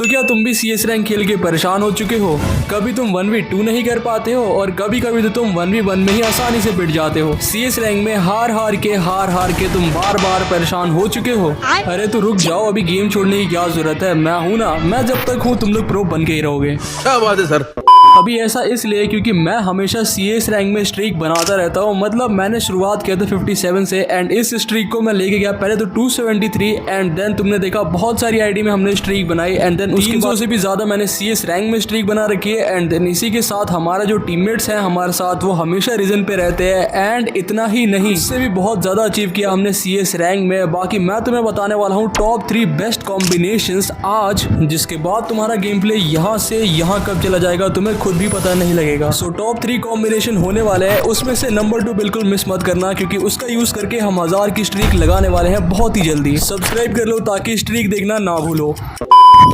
तो क्या तुम भी CS रैंक खेल के परेशान हो चुके हो? कभी तुम 1v2 नहीं कर पाते हो और कभी कभी तो तुम 1v1 में ही आसानी से पिट जाते हो। CS रैंक में हार हार के तुम बार बार परेशान हो चुके हो। अरे तो रुक जाओ, अभी गेम छोड़ने की क्या जरूरत है, मैं हूँ ना, मैं जब तक हूँ तुम लोग प्रो बन के ही रहोगे। क्या बात है सर। अभी ऐसा इसलिए क्योंकि मैं हमेशा CS रैंक में स्ट्रीक बनाता रहता हूँ। मतलब मैंने शुरुआत किया था 57 से एंड इस स्ट्रीक को मैं लेके गया पहले तो 273 एंड देन तुमने देखा बहुत सारी आईडी में हमने स्ट्रीक बनाई एंड देन 300 से भी ज्यादा मैंने CS रैंक में स्ट्रीक बना रखी है। एंड देन इसी के साथ हमारा जो टीममेट्स हैं हमारे साथ वो हमेशा रीजन पे रहते हैं एंड इतना ही नहीं, इससे भी बहुत ज्यादा अचीव किया हमने CS रैंक में। बाकी मैं तुम्हें बताने वाला हूँ टॉप 3 बेस्ट कॉम्बिनेशंस आज, जिसके बाद तुम्हारा गेम प्ले यहाँ से यहाँ कब चला जाएगा तुम्हें खुद भी पता नहीं लगेगा। सो टॉप 3 कॉम्बिनेशन होने वाले हैं, उसमें से नंबर 2 बिल्कुल मिस मत करना क्योंकि उसका यूज करके हम 1000 की स्ट्रीक लगाने वाले हैं बहुत ही जल्दी। सब्सक्राइब कर लो ताकि स्ट्रीक देखना ना भूलो।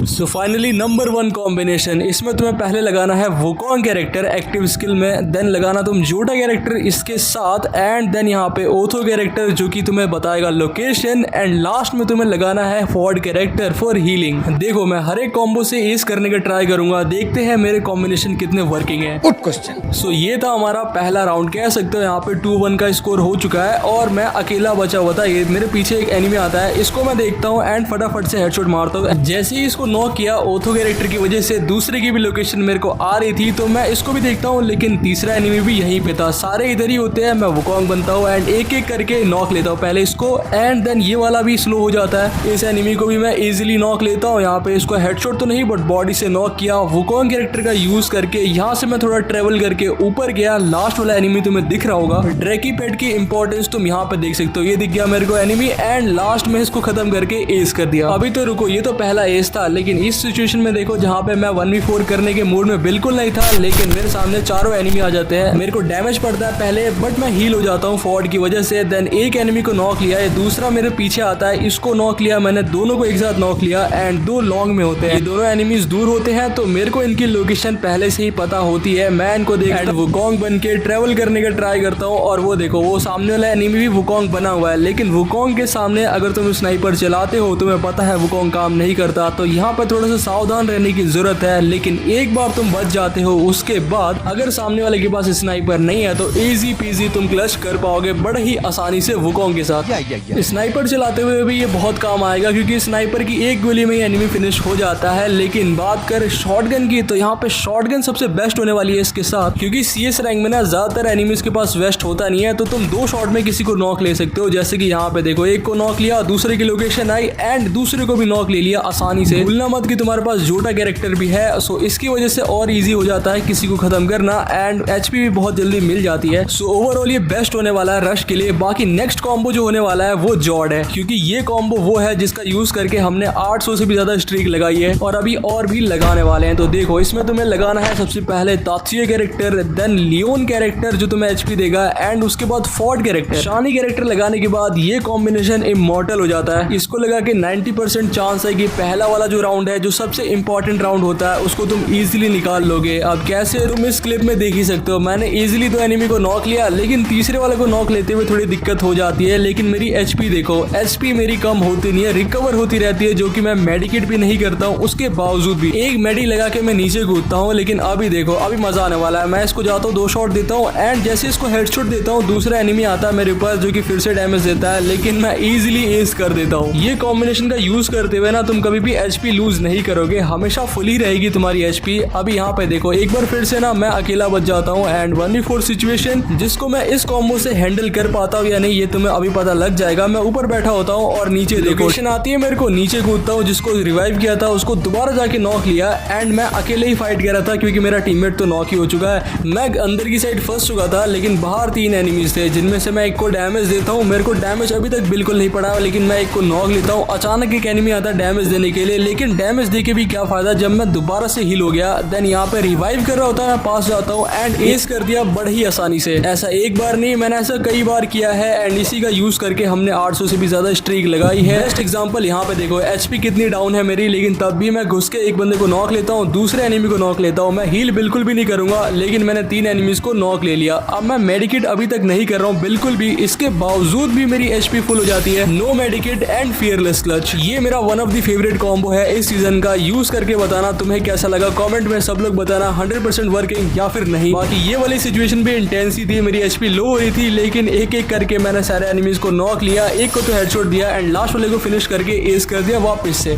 सो फाइनली नंबर 1 कॉम्बिनेशन, इसमें तुम्हें पहले लगाना है वुकोंग कैरेक्टर एक्टिव स्किल में, देन लगाना तुम जोटा कैरेक्टर इसके साथ एंड देन यहाँ पे ओथो कैरेक्टर जो कि तुम्हें बताएगा लोकेशन एंड लास्ट में तुम्हें लगाना है फॉर्ड कैरेक्टर फॉर हीलिंग। देखो मैं हर एक कॉम्बो से एस करने का ट्राई करूंगा, देखते हैं मेरे कॉम्बिनेशन कितने वर्किंग है। Good question. सो ये था हमारा पहला राउंड, कह सकते हो यहाँ पे 2-1 का स्कोर हो चुका है और मैं अकेला बचा हुआ था। ये मेरे पीछे एक एनिमी आता है, इसको मैं देखता हूँ एंड फटाफट से हेडशॉट मारता हूँ। जैसे ही इसको नॉक किया ओथो कैरेक्टर की वजह से दूसरे की भी लोकेशन मेरे को आ रही थी, तो मैं इसको भी देखता हूँ लेकिन तीसरा एनिमी भी यहीं पे था। सारे इधर ही होते हैं, मैं वुकोंग बनता हूँ एंड एक एक करके नॉक लेता हूँ पहले इसको एंड देन ये वाला भी स्लो हो जाता है। इस एनिमी को भी मैं इजीली नॉक लेता हूँ। यहाँ पे इसको हेडशॉट तो नहीं बट बॉडी से नॉक किया वुकोंग कैरेक्टर का यूज करके। यहाँ से मैं थोड़ा ट्रेवल करके ऊपर गया, लास्ट वाला एनिमी तुम्हें दिख रहा होगा। ड्रैकी पेट की इंपॉर्टेंस तुम यहाँ पे देख सकते हो, ये दिख गया मेरे को एनिमी एंड लास्ट में इसको खत्म करके एस कर दिया। अभी तो रुको, ये तो पहला एस था लेकिन इस सिचुएशन में देखो जहाँ पे मैं 1v4 करने के मूड में बिल्कुल नहीं था लेकिन मेरे सामने चारों एनिमी आ जाते हैं। मेरे को डैमेज पड़ता है पहले बट मैं हील हो जाता हूँ फॉर्ड की वजह से। देन एक एनिमी को नॉक लिया, ये दूसरा मेरे पीछे आता है, इसको नॉक लिया मैंने, दोनों को एक साथ नॉक लिया एंड 2 लॉन्ग में होते हैं। ये दोनों एनिमीज दूर होते हैं तो मेरे को इनकी लोकेशन पहले से ही पता होती है। मैं इनको देख वुकोंग बन के ट्रेवल करने का ट्राई करता हूँ और वो देखो वो सामने वाला एनिमी भी वुकोंग बना हुआ है। लेकिन वुकोंग के सामने अगर तुम स्नाइपर चलाते हो तुम्हें पता है वुकोंग काम नहीं करता, तो यहाँ पर थोड़ा सा सावधान रहने की जरूरत है। लेकिन एक बार तुम बच जाते हो उसके बाद अगर सामने वाले के पास स्नाइपर नहीं है तो इजी पीजी तुम क्लच कर पाओगे बड़े ही आसानी से वुकोंग के साथ। स्नाइपर चलाते हुए भी ये बहुत काम आएगा क्योंकि स्नाइपर की एक गोली में ही एनिमी फिनिश हो जाता है। लेकिन बात कर शॉटगन की तो यहाँ पे शॉटगन सबसे बेस्ट होने वाली है इसके साथ, क्योंकि CS रैंक में ना ज्यादातर एनिमीज के पास वेस्ट होता नहीं है तो तुम 2 शॉट में किसी को नॉक ले सकते हो। जैसे कि यहाँ पे देखो एक को नॉक लिया, दूसरे की लोकेशन आई एंड दूसरे को भी नॉक ले लिया आसानी से। भूलना मत कि तुम्हारे पास जोटा कैरेक्टर भी है, सो इसकी वजह से और इजी हो जाता है किसी को खत्म करना एंड HP भी बहुत जल्दी मिल जाती है। सो ओवरऑल ये बेस्ट होने वाला है रश के लिए। बाकी नेक्स्ट कॉम्बो जो होने वाला है वो जॉर्ड है, क्योंकि ये कॉम्बो वो है जिसका यूज करके हमने 800 से भी ज्यादा स्ट्रीक लगाई है और अभी और भी लगाने वाले हैं। तो देखो इसमें तुम्हें लगाना है सबसे पहले Tatsuya character, then Leon character जो तुम्हें HP देगा एंड उसके बाद फॉर्ड कैरेक्टर। शानी कैरेक्टर लगाने के बाद ये कॉम्बिनेशन इमॉर्टल हो जाता है। इसको लगा के 90% चांस है कि पहला वाला जो राउंड है जो सबसे इंपॉर्टेंट राउंड होता है उसको तुम इजीली निकाल लोगे। अब कैसे तुम इस क्लिप में देख ही सकते हो, मैंने इजीली 2 एनिमी को नॉक लिया लेकिन तीसरे वाले को नॉक लेते हुए थोड़ी दिक्कत हो जाती है। लेकिन मेरी HP देखो, HP मेरी कम होती नहीं है, रिकवर होती रहती है, जो कि मैं मेडिकेट भी नहीं करता हूँ उसके बावजूद भी। एक मेडी लगा के मैं नीचे कूदता हूँ। लेकिन अभी देखो अभी मजा आने वाला है। मैं इसको जाता हूँ 2 शॉट देता हूँ एंड जैसे इसको हेडशॉट देता हूँ दूसरा एनिमी आता है मेरे पास जो कि फिर से डैमेज देता है, लेकिन मैं इजीली एस कर देता हूँ। ये कॉम्बिनेशन का यूज करते हुए ना तुम कभी भी HP लूज नहीं करोगे, हमेशा फुल ही रहेगी तुम्हारी HP। अभी यहाँ पे देखो एक बार फिर से ना मैं अकेला बच जाता हूँ एंड 1v4 सिचुएशन जिसको मैं इस कॉम्बो से हैंडल कर पाता हूँ या नहीं ये तुम्हें अभी पता लग जाएगा। मैं ऊपर बैठा होता हूँ और नीचे लोकेशन आती है मेरे को, नीचे कूदता हूँ, जिसको रिवाइव किया था उसको दोबारा जाके नॉक लिया एंड मैं अकेले ही फाइट कर रहा था क्योंकि मेरा टीममेट तो नॉक ही हो चुका है। मैं अंदर की साइड फंस चुका था लेकिन बाहर 3 एनिमीज थे जिनमें से मैं एक को डैमेज देता हूँ। मेरे को डैमेज अभी तक बिल्कुल नहीं पड़ा लेकिन मैं एक को नॉक लेता हूँ। अचानक एक एनिमी आता है डैमेज देने के लिए, लेकिन डैमेज दे के भी क्या फायदा जब मैं दोबारा से हील हो गया। देन यहाँ पे रिवाइव कर रहा होता है, मैं पास जाता हूँ एंड एस कर दिया बड़े ही आसानी से। ऐसा एक बार नहीं, मैंने ऐसा कई बार किया है एंड इसी का यूज करके हमने 800 से भी ज्यादा स्ट्रीक लगाई है। बेस्ट एग्जांपल यहाँ पे देखो, HP कितनी डाउन है मेरी, लेकिन तब भी मैं घुस के एक बंदे को नॉक लेता हूँ, दूसरे एनिमी को नॉक लेता हूँ। मैं हील बिल्कुल भी नहीं करूंगा लेकिन मैंने 3 एनिमीज को नॉक ले लिया। अब मैं मेडिकेट अभी तक नहीं कर रहा हूँ बिल्कुल भी, इसके बावजूद भी मेरी HP फुल हो जाती है। No medicate and fearless clutch, ये मेरा one of the favourite combo है है इस सीजन का, यूज करके बताना तुम्हें कैसा लगा। कमेंट में सब लोग बताना 100% वर्किंग या फिर नहीं। बाकी ये वाली सिचुएशन भी इंटेंस ही थी, मेरी एचपी लो हो रही थी, लेकिन एक एक करके मैंने सारे एनिमीज को नॉक लिया, एक को तो हेडशॉट दिया एंड लास्ट वाले को फिनिश करके एस कर दिया वापस से।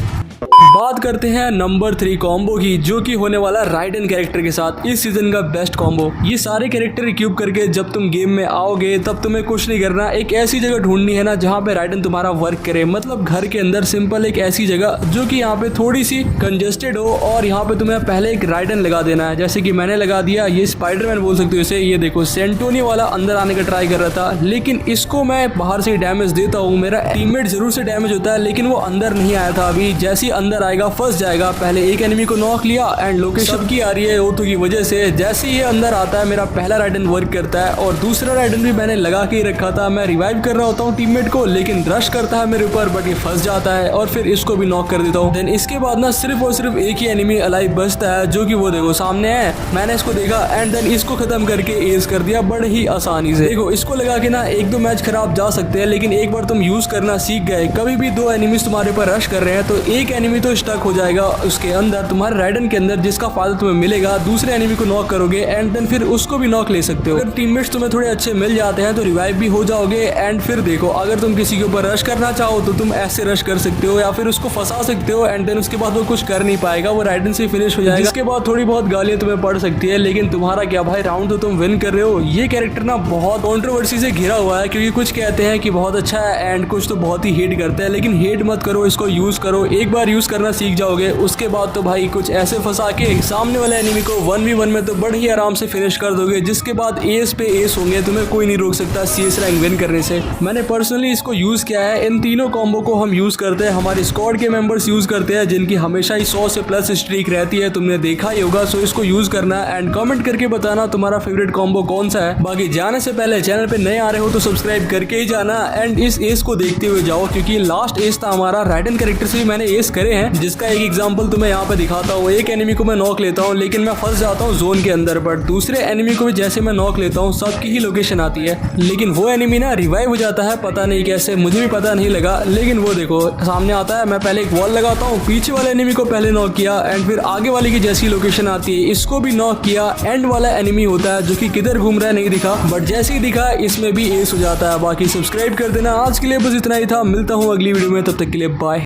बात करते हैं नंबर 3 कॉम्बो की, जो कि होने वाला राइडन कैरेक्टर के साथ इस सीजन का बेस्ट कॉम्बो। ये सारे कैरेक्टर इक्विप करके जब तुम गेम में आओगे तब तुम्हें कुछ नहीं करना, एक ऐसी जगह ढूंढनी है ना जहाँ पे राइडन तुम्हारा वर्क करे, मतलब घर के अंदर सिंपल एक ऐसी जगह जो कि यहाँ पे थोड़ी सी कंजेस्टेड हो और यहाँ पे तुम्हें पहले एक राइडन लगा देना है। जैसे कि मैंने लगा दिया, ये स्पाइडरमैन बोल सकते हो इसे। ये देखो सेंटोनी वाला अंदर आने का ट्राई कर रहा था, लेकिन इसको मैं बाहर से डैमेज देता हूँ, मेरा टीममेट जरूर से डैमेज होता है, लेकिन वो अंदर नहीं आया था। अभी जैसे ही अंदर आएगा फंस जाएगा। पहले एक एनिमी को नॉक लिया एंड लोकेशन की आ रही है ओटो की वजह से। जैसे ही ये अंदर आता है मेरा पहला राइडन वर्क करता है और दूसरा राइडन भी मैंने लगा के ही रखा था। मैं रिवाइव कर रहा होता हूँ टीममेट को, लेकिन रश करता है मेरे ऊपर, बट ये फंस जाता है और फिर इसको भी नॉक कर देता हूँ। देन इसके बाद ना सिर्फ और सिर्फ एक ही एनिमी अलाइव बचता है, जो कि वो देखो सामने है। मैंने इसको देखा एंड देन इसको खत्म करके एज कर दिया बड़े ही आसानी से। देखो इसको लगा के ना एक दो मैच खराब जा सकते हैं, लेकिन एक बार तुम यूज करना सीख गए, कभी भी दो एनिमीज तुम्हारे ऊपर रश कर रहे हैं तो एक एनिमी तो स्टक हो जाएगा उसके अंदर, तुम्हारे राइडन के अंदर, जिसका फायदा तुम्हें मिलेगा। दूसरे एनिमी को नॉक करोगे एंड देन फिर उसको भी नॉक ले सकते हो। अगर टीममेट्स तुम्हें थोड़े अच्छे मिल जाते हैं तो रिवाइव भी हो जाओगे। एंड फिर देखो अगर तुम किसी के ऊपर रश करना चाहो तो तुम ऐसे रश कर सकते हो या फिर उसको फंसा सकते हो एंड देन उसके बाद वो कुछ कर नहीं पाएगा, वो राइडन से फिनिश हो जाएगा। इसके बाद थोड़ी बहुत गालियां तुम्हें पड़ सकती है, लेकिन तुम्हारा क्या भाई, राउंड तो तुम विन कर रहे हो। ये कैरेक्टर ना बहुत कंट्रोवर्सी से घिरा हुआ है, क्योंकि कुछ कहते हैं कि बहुत अच्छा है एंड कुछ तो बहुत ही हेट करते हैं, लेकिन हेट मत करो, इसको यूज करो। एक बार यूज करना सीख जाओगे उसके बाद तो भाई कुछ ऐसे फंसा के सामने वाले एनिमी को 1v1 में तो बड़े ही आराम से फिनिश कर दोगे, जिसके बाद एस पे एस होंगे, तुम्हें कोई नहीं रोक सकता CS रैंक विन करने से। मैंने पर्सनली इसको यूज किया है। इन तीनों कॉम्बो को हम यूज करते हैं, हमारे स्क्वाड के मेंबर्स यूज करते हैं, जिनकी हमेशा ही 100 से प्लस स्ट्रीक रहती है, तुमने देखा ही होगा। सो इसको यूज करना एंड कमेंट करके बताना तुम्हारा फेवरेट कॉम्बो कौन सा है। बाकी जाने से पहले चैनल पे नए आ रहे हो तो सब्सक्राइब करके ही जाना एंड इस एस को देखते हुए जाओ, क्योंकि लास्ट एस था हमारा। राइडन कैरेक्टर से भी मैंने एस करे हैं, जिसका एक एग्जांपल तुम्हें यहाँ पे दिखाता हूँ। एक एनिमी को मैं नॉक लेता हूँ, लेकिन मैं फंस जाता हूँ जोन के अंदर, बट दूसरे एनिमी को भी जैसे मैं नॉक लेता हूँ सबकी ही लोकेशन आती है, लेकिन वो एनिमी ना रिवाइव हो जाता है, पता नहीं कैसे, मुझे भी पता नहीं लगा। लेकिन वो देखो सामने आता है, मैं पहले एक वॉल लगाता हूँ, पीछे वाले एनिमी को पहले नॉक किया एंड फिर आगे वाले की जैसी लोकेशन आती है इसको भी नॉक किया। एंड वाला एनिमी होता है जो कि किधर घूम रहा है नहीं दिखा, बट जैसे ही दिखा इसमें भी एस हो जाता है। बाकी सब्सक्राइब कर देना। आज के लिए बस इतना ही था, मिलता हूँ अगली वीडियो में, तब तक के लिए बाय।